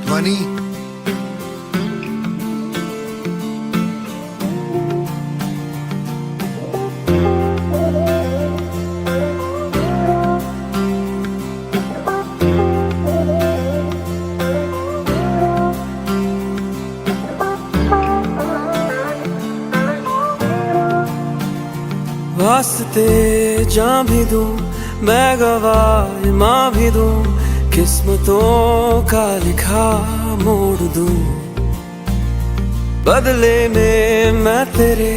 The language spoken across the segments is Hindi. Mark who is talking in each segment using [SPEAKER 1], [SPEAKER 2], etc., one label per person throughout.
[SPEAKER 1] मनी
[SPEAKER 2] वास्ते जान भी दूं मैं गवाह माँ भी दूं, किस्मतों का लिखा मोड़ दूं। बदले में मैं तेरे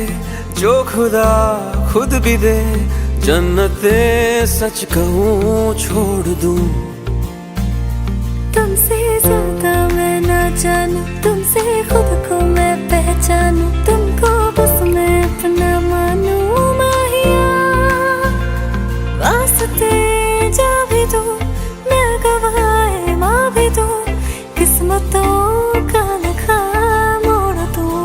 [SPEAKER 2] जो खुदा खुद भी दे, जन्नते सच कहूँ छोड़ दूं।
[SPEAKER 3] तुमसे ज्यादा मैं ना जानूं, तुमसे खुद को मैं पहचानूं, तुमको बस मैं अपना मानूं। वास्ते जा भी दूं मैं गवाह माँ भी दूं, किस्मतों का लिखा मोड़ दूं।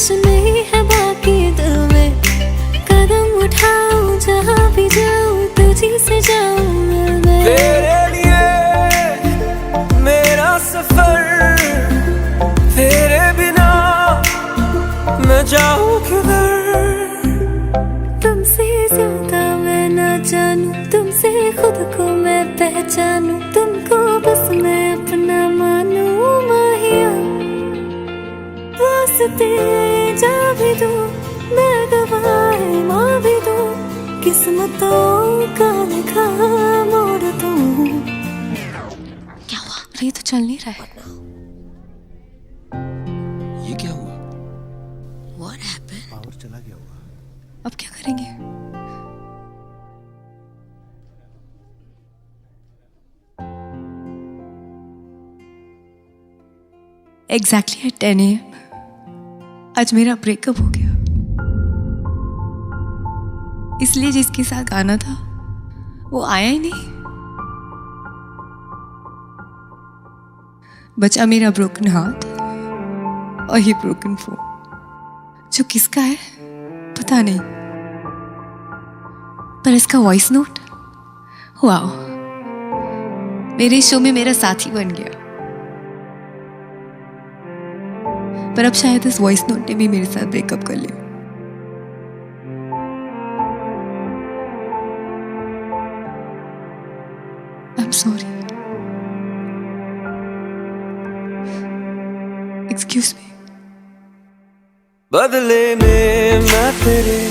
[SPEAKER 3] नहीं है बाकी दिल में, कदम उठाऊं जहाँ भी जाऊं तुझी से जाऊं मैं।
[SPEAKER 2] तेरे लिए मेरा सफर, तेरे बिना मैं जाऊं किधर।
[SPEAKER 3] तुमसे ज्यादा मैं ना जानूं, तुमसे खुद को मैं पहचानूं, तुमको बस मैं अपना मानूं माहिया। वास्ते जा भी दूं मैं गवाह माँ भी दूं, किस्मतों का लिखा मोड़ दूं। क्या हुआ? ये तो चल नहीं रहा है।
[SPEAKER 2] ये क्या हुआ?
[SPEAKER 3] What happened?
[SPEAKER 1] पावर चला गया होगा।
[SPEAKER 3] अब क्या करेंगे? Exactly at 10 AM आज मेरा ब्रेकअप हो गया। इसलिए जिसके साथ गाना था वो आया ही नहीं। बचा मेरा ब्रोकन हाथ और ये ब्रोकन फोन, जो किसका है पता नहीं, पर इसका वॉइस नोट वाओ, मेरे शो में मेरा साथी बन गया। पर अब शायद इस वॉइस नोट ने भी मेरे साथ ब्रेकअप कर लिया। I'm sorry. Excuse me.
[SPEAKER 2] बदले में मैं तेरे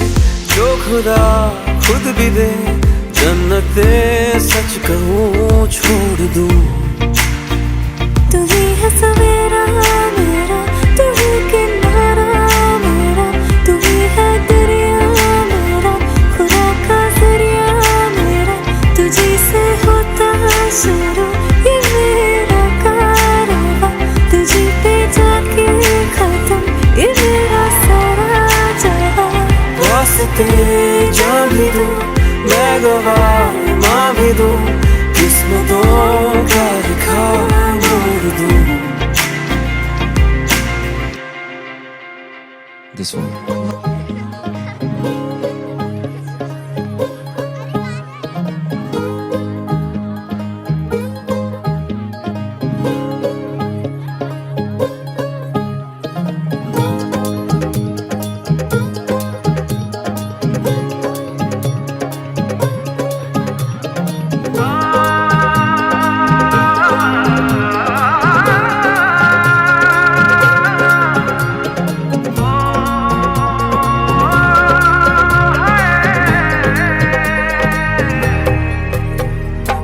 [SPEAKER 2] जो खुदा खुद भी दे, जन्नते सच कहूँ छोड़ दूं।
[SPEAKER 3] तू ही है सवेरा मेरा, तू ही किनारा मेरा, तू ही है दरिया मेरा, खुदा का जरिया मेरा, तुझी से होता शुरू ये मेरा कारवां, तुझी पे जाके खत्म ये मेरा सारा जहां।
[SPEAKER 2] वास्ते जान भी दूं मैं गवाह माँ भी दूं, किस्मतों का लिखा मोड़ दूं। This one.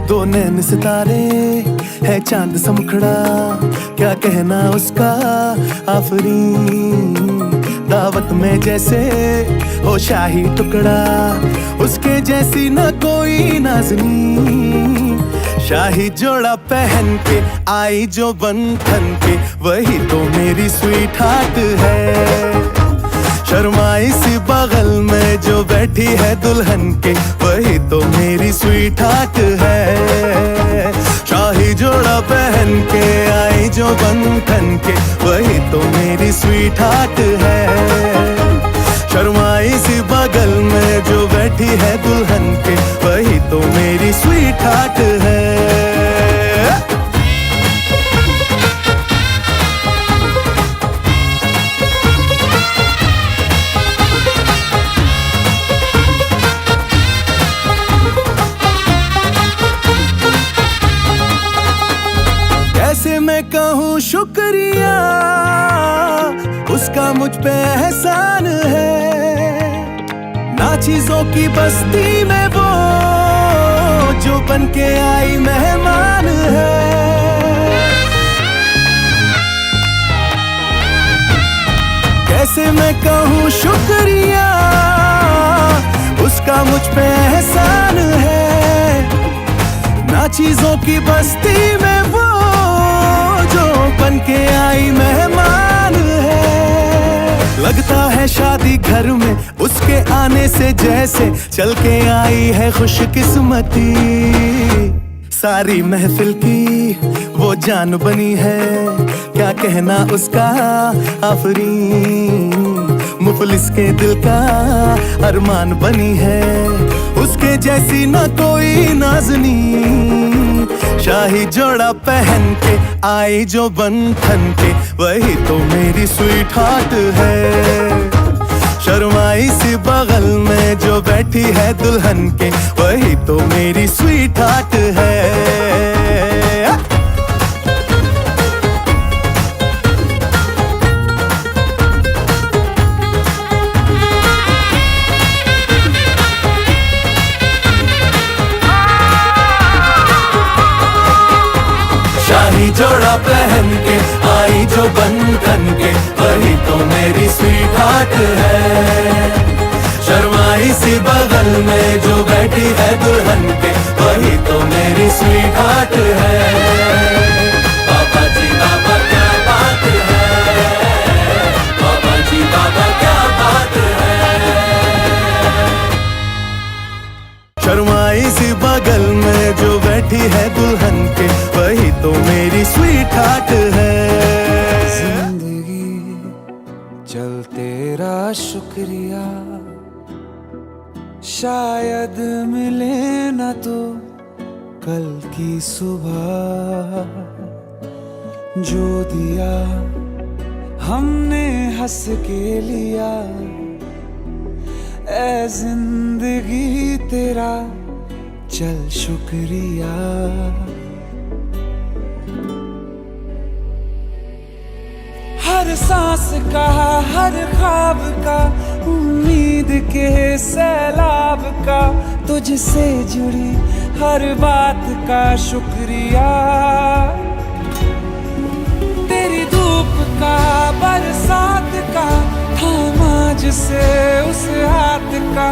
[SPEAKER 4] दो नैन सितारे है चांद सा मुखड़ा, क्या कहना उसका आफरीन। दावत में जैसे हो शाही टुकड़ा, उसके जैसी न कोई नाज़नीन। शाही जोड़ा पहन के आई जो बन ठन के, वही तो मेरी स्वीट हार्ट है। शर्माई सी बगल में जो बैठी है दुल्हन के, वही तो मेरी स्वीट हार्ट है। शाही जोड़ा पहन के आई जो बंधन के, वही तो मेरी स्वीट हार्ट है। शर्माई सी बगल में जो बैठी है दुल्हन के, वही तो मेरी स्वीट हार्ट है। कैसे मैं कहूँ शुक्रिया, उसका मुझ पे एहसान है। ना चीजों की बस्ती में वो जो बन के आई मेहमान है। कैसे मैं कहूँ शुक्रिया, उसका मुझ पे एहसान है। ना चीजों की बस्ती में वो जो बन के आई मेहमान है। लगता है शादी घर में उसके आने से जैसे चल के आई है खुशकिस्मती। सारी महफिल की वो जान बनी है, क्या कहना उसका आफरीन। मुफलिस के दिल का अरमान बनी है, उसके जैसी ना कोई नाज़नी। शाही जोड़ा पहन के आई जो बंधन के, वही तो मेरी स्वीट हार्ट है। शर्माई सी बगल में जो बैठी है दुल्हन के, वही तो मेरी स्वीट हार्ट है। शाही जोड़ा पहन के आई जो बंधन के, वही तो मेरी स्वीट हार्ट है। शर्माई सी बगल में जो बैठी है दुल्हन के, वही तो मेरी स्वीट हार्ट है। बाबा जी बाबा क्या बात है, बाबा जी बाबा क्या बात है। शर्माई सी बगल में जो बैठी है दुल्हन के, वही तो मेरी स्वीट हार्ट है।
[SPEAKER 2] जिंदगी चल तेरा शुक्रिया, शायद मिले न तो कल की सुबह। जो दिया हमने हंस के लिया, ऐ जिंदगी तेरा चल शुक्रिया। हर सांस का, हर ख्वाब का, उम्मीद के सैलाब का, तुझसे जुड़ी हर बात का शुक्रिया। तेरी धूप का, बरसात का, थामा जिसे उस हाथ का,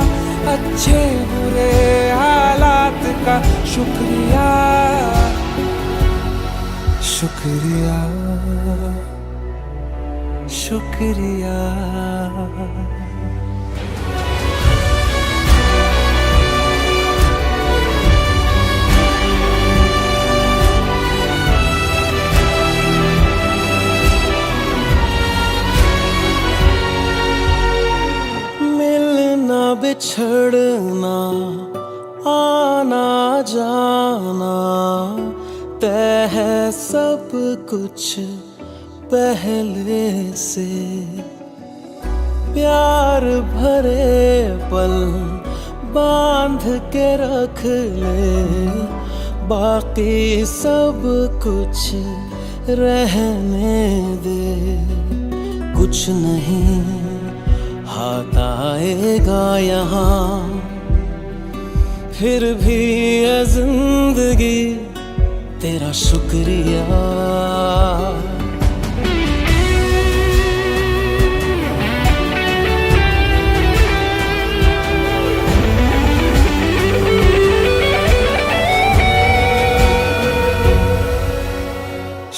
[SPEAKER 2] अच्छे बुरे हालात का शुक्रिया। शुक्रिया शुक्रिया।
[SPEAKER 4] मिलना बिछड़ना, आना जाना, तय है सब कुछ पहले से। प्यार भरे पल बांध के रख ले, बाकी सब कुछ रहने दे। कुछ नहीं हाथ आएगा यहाँ, फिर भी है जिंदगी तेरा शुक्रिया।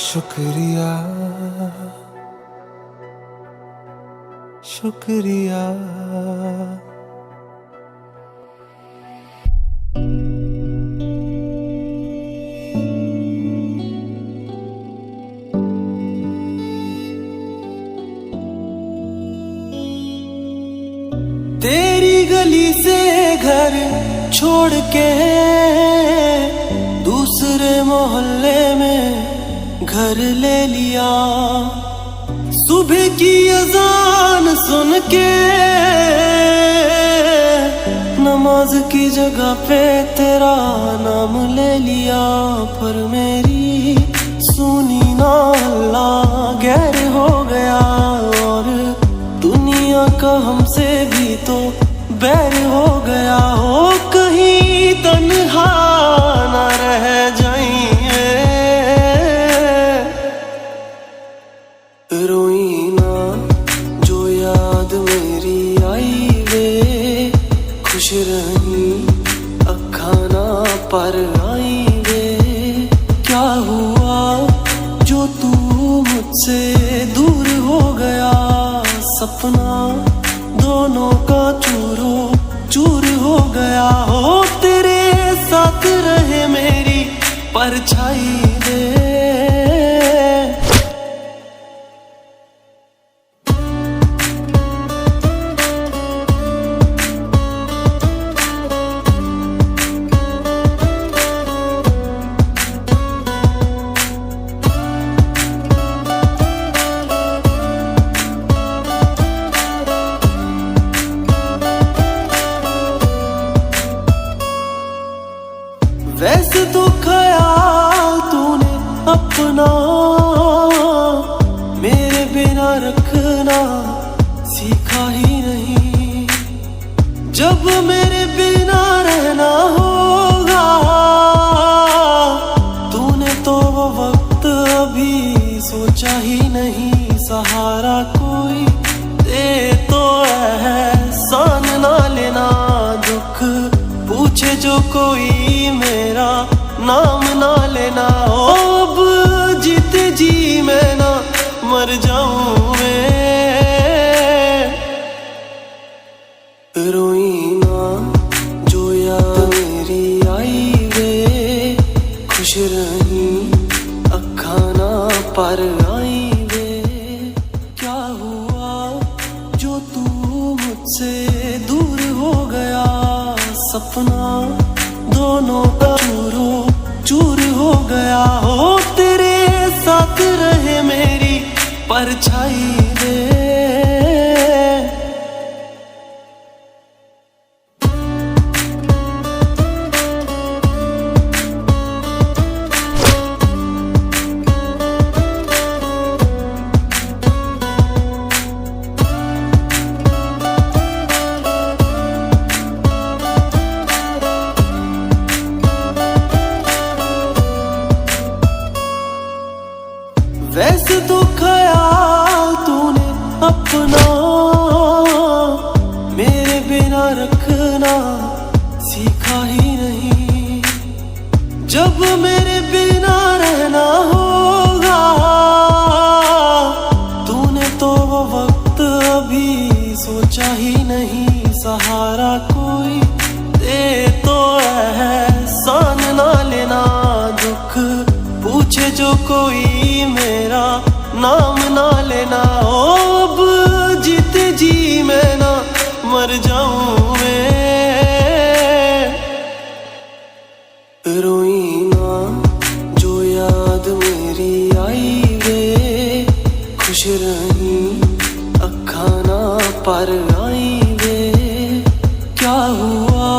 [SPEAKER 2] शुक्रिया शुक्रिया। तेरी गली से घर छोड़ के दूसरे मोहल्ले में घर ले लिया। सुबह की अजान सुन के नमाज की जगह पे तेरा नाम ले लिया। पर मेरी सुनी ना अल्लाह गैर हो गया, और दुनिया का हमसे भी तो बैर हो गया। हो कहीं तन्हा ना रह जाइए, रोई ना जो याद मेरी आई वे। खुश रही अखा ना पर आई वे। क्या हुआ जो तू मुझसे दूर हो गया। सपना दोनों का चूरो चूर हो गया। हो तेरे साथ रहे मेरी परछाई दे। वैसे तो ख्याल तूने अपना मेरे बिना रखना सीखा ही नहीं। जब मेरे बिना रहना होगा तूने तो वो वक्त अभी सोचा ही नहीं। सहारा कोई दे तो एहसान ना लेना। दुख पूछे जो कोई मेरा नाम ना लेना। अब जीते जी मैं ना मर जाऊं मैं। रोई ना जो याद मेरी आई वे। खुश रही अखा ना पर आई वे। क्या हुआ जो तू मुझसे दूर हो गया। सपना दोनों का चूरो चूर हो गया। हो तेरे साथ रहे मेरी परछाई दे। वैसे तो ख्याल तूने अपना मेरे बिना रखना सीखा ही नहीं। जब मेरे बिना रहना होगा तूने तो वो वक्त अभी सोचा ही नहीं। सहारा कोई दे तो एहसान ना लेना। दुख पूछे जो कोई मेरा नाम ना लेना। अब जीते जी मैं ना मर जाऊं मैं। रोई ना जो याद मेरी आई वे। खुश रही अखा ना पर आई वे। क्या हुआ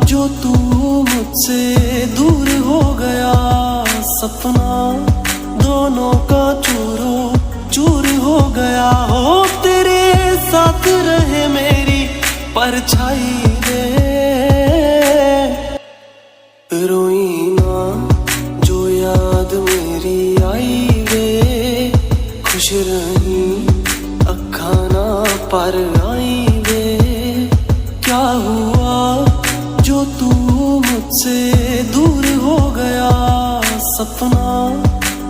[SPEAKER 2] जो तू मुझसे दूर हो गया। सपना दोनों का चूरो चूर हो गया। हो तेरे साथ रहे मेरी परछाई दे। रोई ना जो याद मेरी आई वे। खुश रही अखा ना पर आई वे। क्या हुआ जो तू मुझसे दूर हो गया। सपना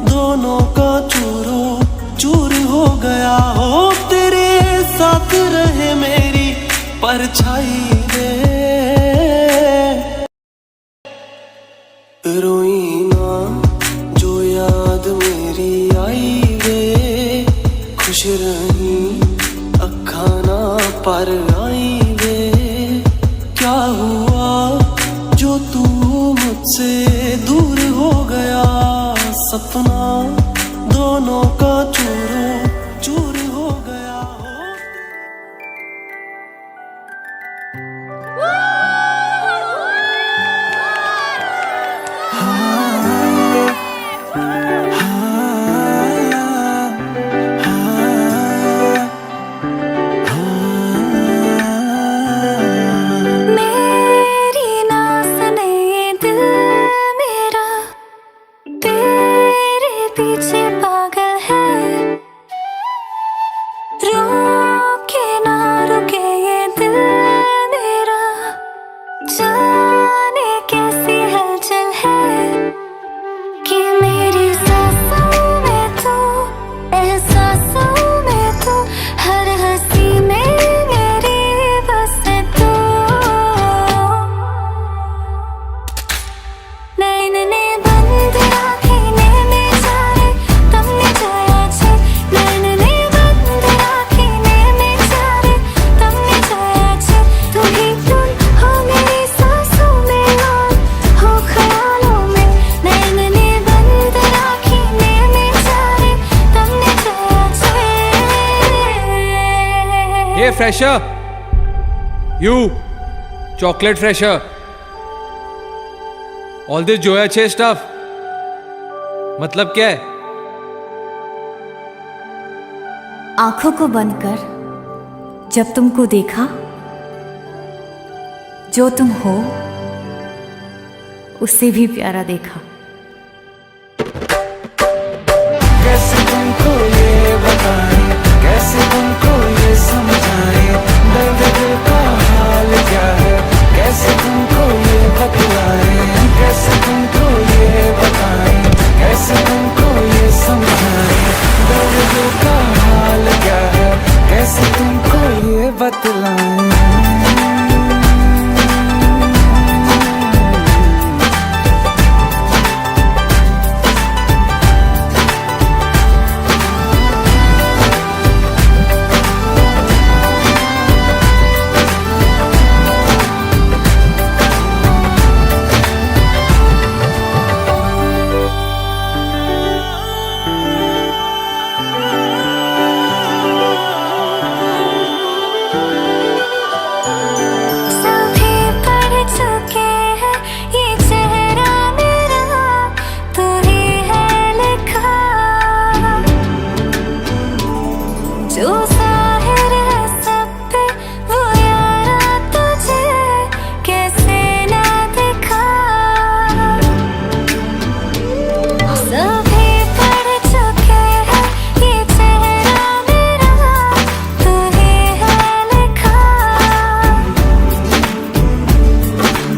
[SPEAKER 2] दोनों का चूरो चूर हो गया। हो तेरे साथ रहे मेरी परछाई रे। रोई ना जो याद मेरी आई वे, खुश रही अखा ना पर आई वे। क्या हुआ जो तू मुझसे दूर हो गया, सपना दोनों का चूरो चूर हो गया।
[SPEAKER 3] मेरी ना सुने दिल मेरा, तेरे पीछे पागल है। रोके ना रुके ये दिल मेरा, जाने कैसी हलचल है कि मेरी सांसों में तू, एहसासों में तू, हर हंसी में मेरी बस तू। नैनने बंद आँखें में जारे तमने जाया छे, नैनने बंद आँखें में जारे तमने जाया छे। तू ही तुम हो मेरी सांसों में और हो ख्यालों में। नैनने बंद आँखें में जारे तमने जाया छे।
[SPEAKER 1] Hey fresher, you chocolate fresher, all this Joya Chase stuff मतलब क्या है?
[SPEAKER 3] आंखों को बंद कर जब तुमको देखा, जो तुम हो उससे भी प्यारा देखा।
[SPEAKER 2] कैसे तुमको ये बताएं, कैसे तुमको ये समझाएं, दर्द दिल का हाल क्या है, कैसे तुमको ये बतलाएं, कैसे तुमको ये बताएं, कैसे तुमको ये समझाएं, दर्द दिल का हाल क्या है, कैसे तुमको ये बतलाएं।
[SPEAKER 3] सभी पढ़ चुके हैं ये चेहरा मेरा, तू ही है लिखा। जो जाहिर है सब पे वो यारा तुझे कैसे ना दिखा। सभी पढ़ चुके हैं ये चेहरा मेरा, तू ही है लिखा।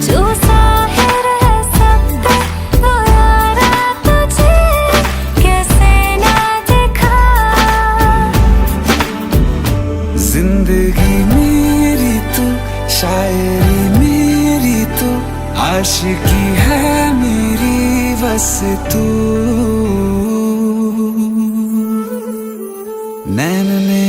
[SPEAKER 3] जो जाहिर है सब पे वो यारा तुझे कैसे ना दिखा।
[SPEAKER 2] जिंदगी मेरी तू, शायरी मेरी तू, आशिकी है मेरी बस तू। नैन ने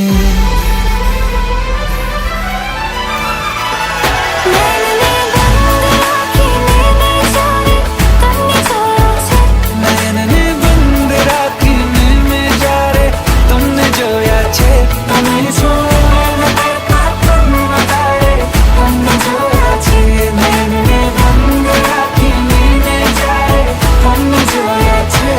[SPEAKER 3] नैनने बंद आँखें में जारे तमने जाया छे,
[SPEAKER 2] नैनने बंद राखी में जा रे तुमने जोया छे। तुम्हें सोने का तुम बताए तुमने जोया छे। नैनने बंद राखी में जा रे तुमने जोया छे।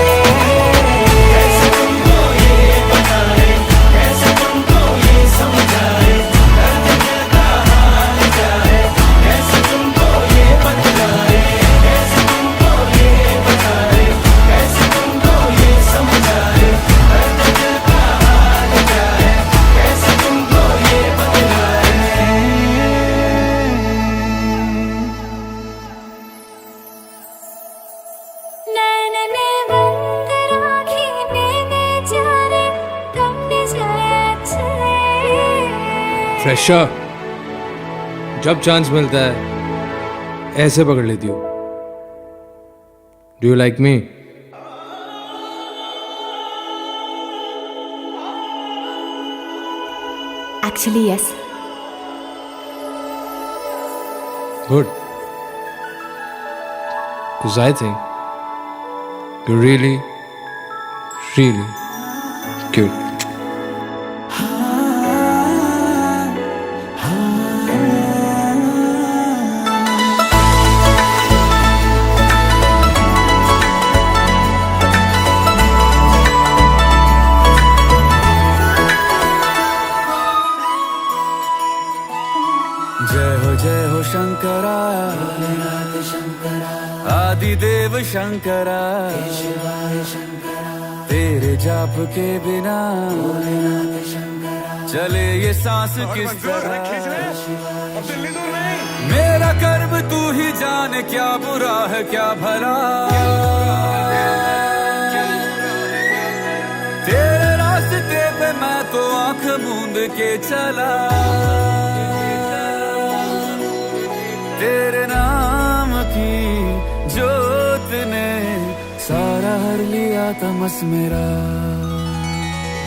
[SPEAKER 1] फ्रेशर जब चांस मिलता है ऐसे पकड़ लेती हो. Do you like me?
[SPEAKER 3] Actually, yes.
[SPEAKER 1] Good. Because I think you're really, really cute.
[SPEAKER 2] जय हो शंकरा, आदिदेव शंकरा, तेरे जाप के बिना चले ये सांस किस तरह. मेरा कर्म तू ही जाने, क्या बुरा है क्या भला. तेरे रास्ते पे मैं तो आंख मूंद के चला. तेरे नाम की जोत ने सारा हर लिया तमस मेरा.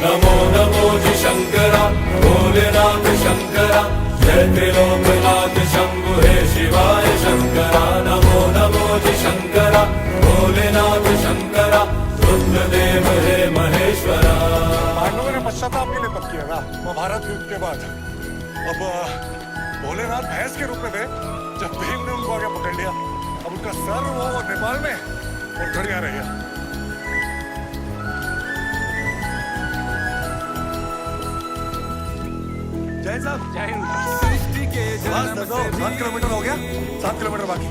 [SPEAKER 5] नमो नमो जी शंकरा, भोलेनाथ शंकरा, जय त्रिलोकनाथ शंभु हे शिवाय शंकरा. नमो नमो जी शंकरा, भोलेनाथ शंकरा, रुद्रदेव हे महेश्वरा.
[SPEAKER 6] पांडवों ने पश्चाताप के लिए तप किया था महाभारत युद्ध के बाद. अब भोलेनाथ भैंस के रूप में थे जब भीम ने उनको आगे पकड़ लिया. अब उनका सर वो नेपाल में और घड़िया रही है. जय साहब, जय हिंद.
[SPEAKER 2] सृष्टि के
[SPEAKER 6] बस
[SPEAKER 2] जन्म
[SPEAKER 6] दो, 7 किलोमीटर हो गया, 7 किलोमीटर बाकी.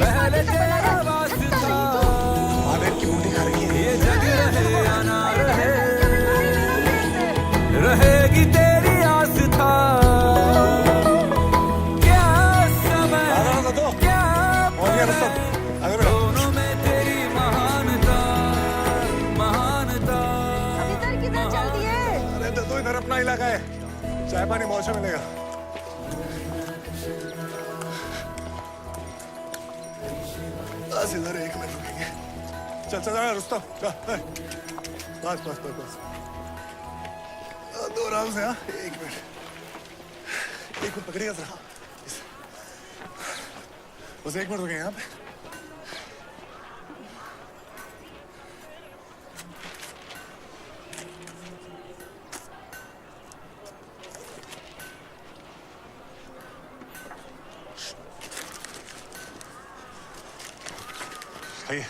[SPEAKER 2] पहले तेरा वास्ता,
[SPEAKER 6] महादेव की बूटी खा रही है.
[SPEAKER 2] ये जग रहे या ना रहे, रहेगी तेरी आस्था. क्या समय,
[SPEAKER 6] आधा दो
[SPEAKER 2] क्या
[SPEAKER 6] और ये रस्तम आगे बढ़ो.
[SPEAKER 2] दोनों में तेरी महानता, महानता.
[SPEAKER 6] अरे दो इधर अपना इलाका है, चाय पानी मौज में मिलेगा. बस इधर 1 मिनट रुकेंगे. चल चल रुस्तम, चल. बस बस बस बस. दो आराम से. हाँ 1 मिनट, 1 मिनट पकड़िएगा सर. बस 1 मिनट रुके यहाँ पे. आइए.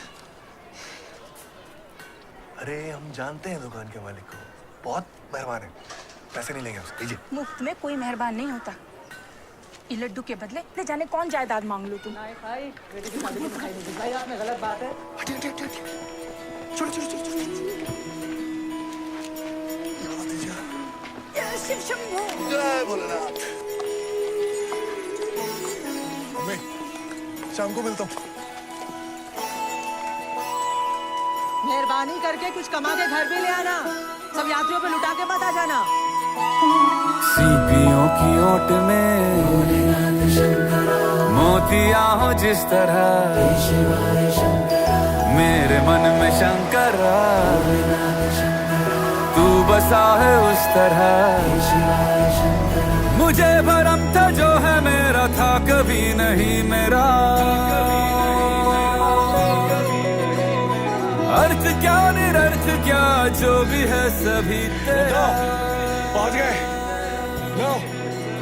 [SPEAKER 6] अरे हम जानते हैं दुकान के मालिक को, बहुत मेहरबान है. पैसे नहीं लेंगे उससे. लीजिए.
[SPEAKER 7] मुफ्त में कोई मेहरबान नहीं होता. ये लड्डू के बदले न जाने कौन जायदाद मांग लो तुम.
[SPEAKER 6] हटिए हटिए हटिए. छोड़ो छोड़ो छोड़ो छोड़ो.
[SPEAKER 7] शिव शंभो.
[SPEAKER 6] जय भोलेनाथ. मम्मी, शाम को मिलता हूँ.
[SPEAKER 8] मेहरबानी करके कुछ कमा के घर भी ले आना. सब यात्रियों पे लुटा के मत आ जाना.
[SPEAKER 2] सीपियों की ओट में मोतिया हो जिस तरह, मेरे मन में शंकरा तू बसा है उस तरह. मुझे भरम था जो है मेरा था कभी नहीं मेरा. अर्थ क्या निरर्थ क्या जो भी है सभी तेरा.
[SPEAKER 6] पहुंच गए. लो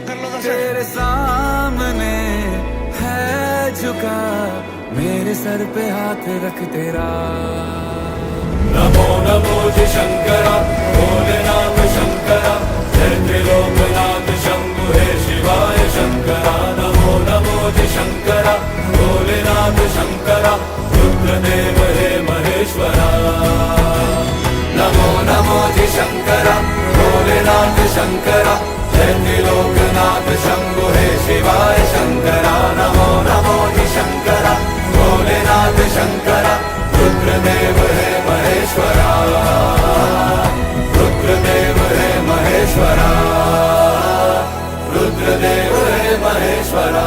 [SPEAKER 6] कर लो दर्शन.
[SPEAKER 2] तेरे सामने है झुका, मेरे सर पे हाथ रख तेरा.
[SPEAKER 5] नमो नमो जी शंकरा, भोलेनाथ शंकरा, जय त्रिलोकनाथ शंभु हे शिवाय शंकरा. नमो नमो जी शंकरा, भोलेनाथ शंकरा, रुद्रदेव हे महेश्वरा. नमो नमो जी शंकरा, भोलेनाथ शंकरा, जय त्रिलोकनाथ शंभु हे शिवाय शंकरा. नमो नमो जी शंकरा, भोलेनाथ शंकरा, रुद्रदेव हे महेश्वरा. रुद्रदेव हे महेश्वरा. महेश्वरा।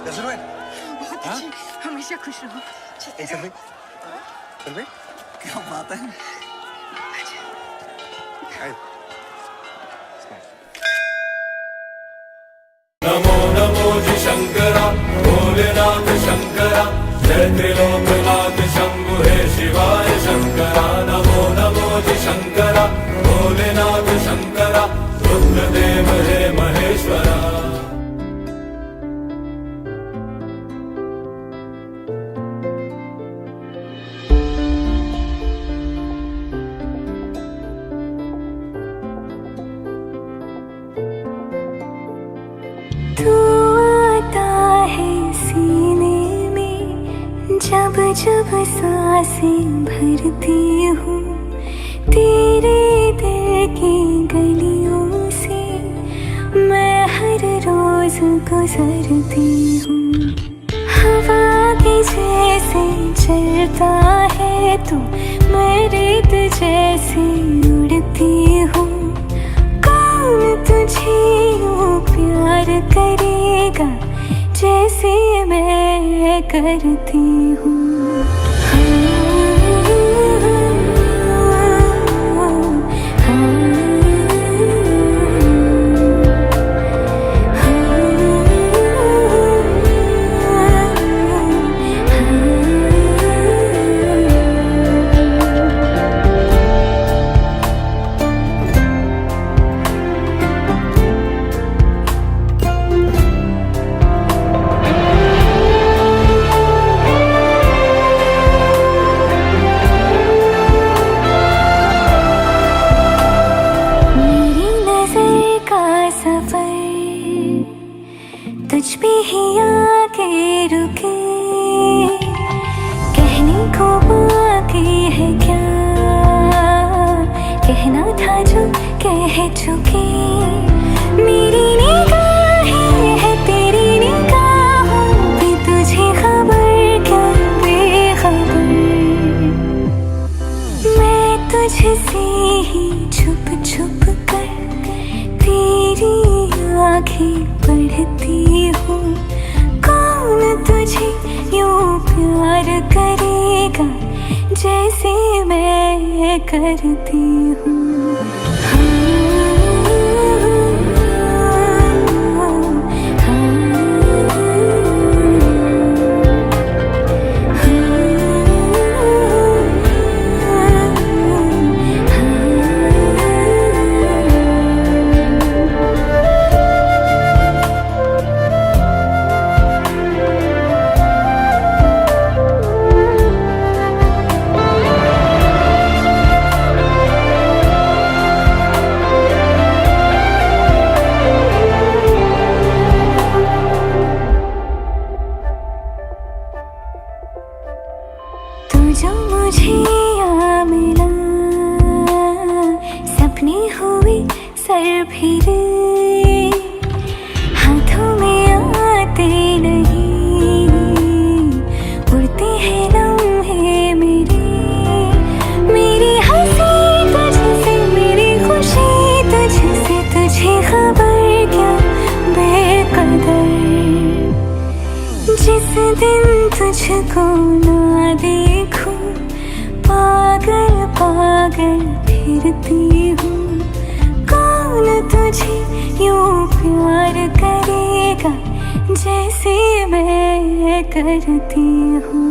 [SPEAKER 6] कैसे हुए?
[SPEAKER 7] हमेशा खुश रहो।
[SPEAKER 6] क्या बात है?
[SPEAKER 5] नमो नमो जी शंकरा, भोलेनाथ शंकरा, जय त्रिलोकनाथ शंभु हे शिवाय शंकरा। नमो नमो जी शंकरा, भोलेनाथ शंकरा, रुद्रदेव हे महेश्वरा।
[SPEAKER 3] तू आता है सीने में जब जब सांसें भरती हूँ, तेरे दिल की गलियों से मैं हर रोज गुजरती हूँ। हवा के जैसे चलता है तू, मैं रेत जैसे उड़ती हूँ। कौन तुझे यूं प्यार करेगा जैसे मैं करती हूँ। तुझ पे ही आके रुके, कहने को बाकी है क्या, कहना था जो कह चुके। मेरी निगाहें है तेरी निगाहों पे, तुझे खबर क्या बेखबर। मैं तुझसे ही छुप छुप कर तेरी आँखें पढ़ती हूँ। कौन तुझे यूं प्यार करेगा जैसे मैं करती हूँ। जो मुझे यहाँ मिला, सपने हुए सर फिरे, हाथों में आते नहीं, उड़ते हैं लम्हे मेरे। मेरी हंसी तुझसे, मेरी खुशी तुझसे, तुझे खबर क्या बेकदर। जिस दिन तुझको ना देखूं, पागल पागल फिरती हूँ। कौन तुझे यूं प्यार करेगा जैसे मैं करती हूँ।